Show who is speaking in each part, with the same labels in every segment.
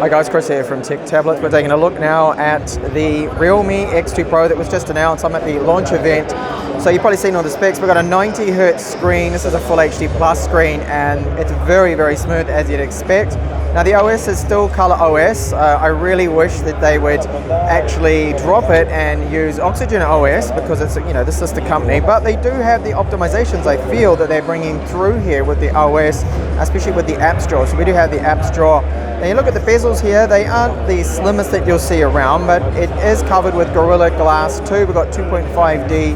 Speaker 1: Hi guys, Chris here from TechTablets. We're taking a look now at the Realme X2 Pro that was just announced. I'm at the launch event. So you've probably seen all the specs. We've got a 90 Hz screen. This is a full HD plus screen and it's very, very smooth as you'd expect. Now the OS is still Color OS. I really wish that they would actually drop it and use Oxygen OS because it's, you know, the sister company. But they do have the optimizations, I feel, that they're bringing through here with the OS, especially with the apps drawer. So we do have the apps drawer. Now you look at the bezels here, they aren't the slimmest that you'll see around, but it is covered with Gorilla Glass 2. We've got 2.5D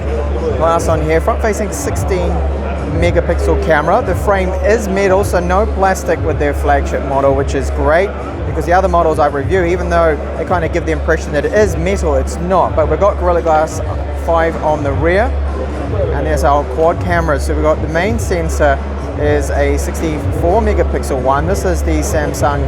Speaker 1: glass on here, front-facing 16 megapixel camera. The frame is metal, so no plastic with their flagship model, which is great because the other models I review, even though they kind of give the impression that it is metal, it's not. But we've got Gorilla Glass 5 on the rear, and there's our quad cameras. So we've got the main sensor is a 64 megapixel one. This is the Samsung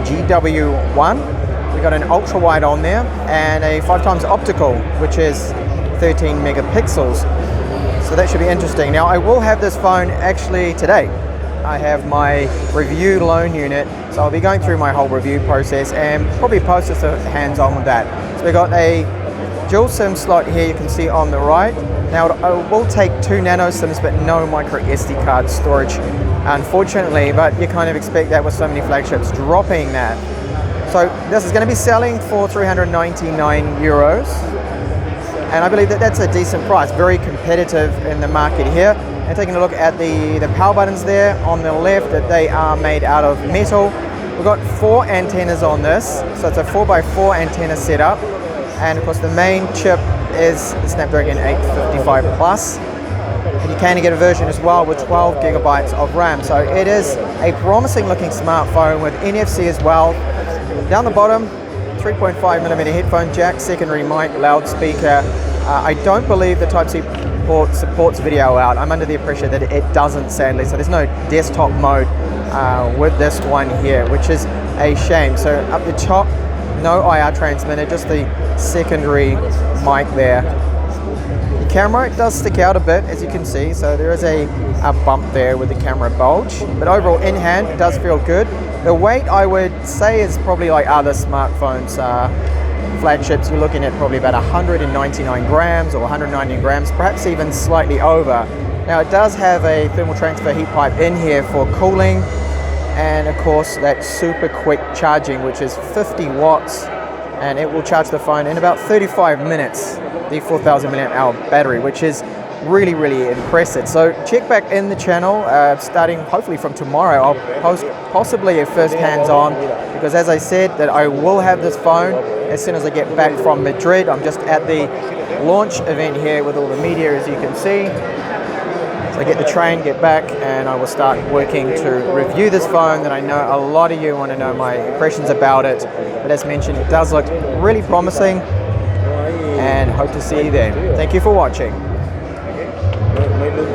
Speaker 1: GW1. We've got an ultra wide on there and a 5x optical, which is 13 megapixels. So that should be interesting. Now I will have this phone actually today. I have my review loan unit, so I'll be going through my whole review process and probably post just a hands-on with that. So we've got a dual SIM slot here, you can see on the right. Now it will take 2 nano SIMs but no micro SD card storage, unfortunately, but you kind of expect that with so many flagships dropping that. So this is going to be selling for 399 euros. And I believe that that's a decent price, very competitive in the market here. And taking a look at the power buttons there on the left, that they are made out of metal. We've got 4 antennas on this, so it's a 4x4 antenna setup. And of course the main chip is the Snapdragon 855 Plus. And you can get a version as well with 12 gigabytes of RAM. So it is a promising looking smartphone with NFC as well. Down the bottom, 3.5mm headphone jack, secondary mic, loudspeaker. I don't believe the Type-C port supports video out. I'm under the impression that it doesn't, sadly, so there's no desktop mode with this one here, which is a shame. So up the top, no IR transmitter, just the secondary mic there. The camera, it does stick out a bit, as you can see, so there is a bump there with the camera bulge, but overall in hand it does feel good. The weight, I would say, is probably like other smartphones, flagships. You're looking at probably about 199 grams or 190 grams, perhaps even slightly over. Now it does have a thermal transfer heat pipe in here for cooling, and of course that super quick charging, which is 50 watts, and it will charge the phone in about 35 minutes, the 4000 milliamp hour battery, which is really, really impressive. So check back in the channel, starting hopefully from tomorrow. I'll post possibly a first hands-on, because as I said, that I will have this phone as soon as I get back from Madrid. I'm just at the launch event here with all the media, as you can see. So I get the train, get back, and I will start working to review this phone that I know a lot of you want to know my impressions about it. But as mentioned, it does look really promising, and hope to see you then. Thank you for watching.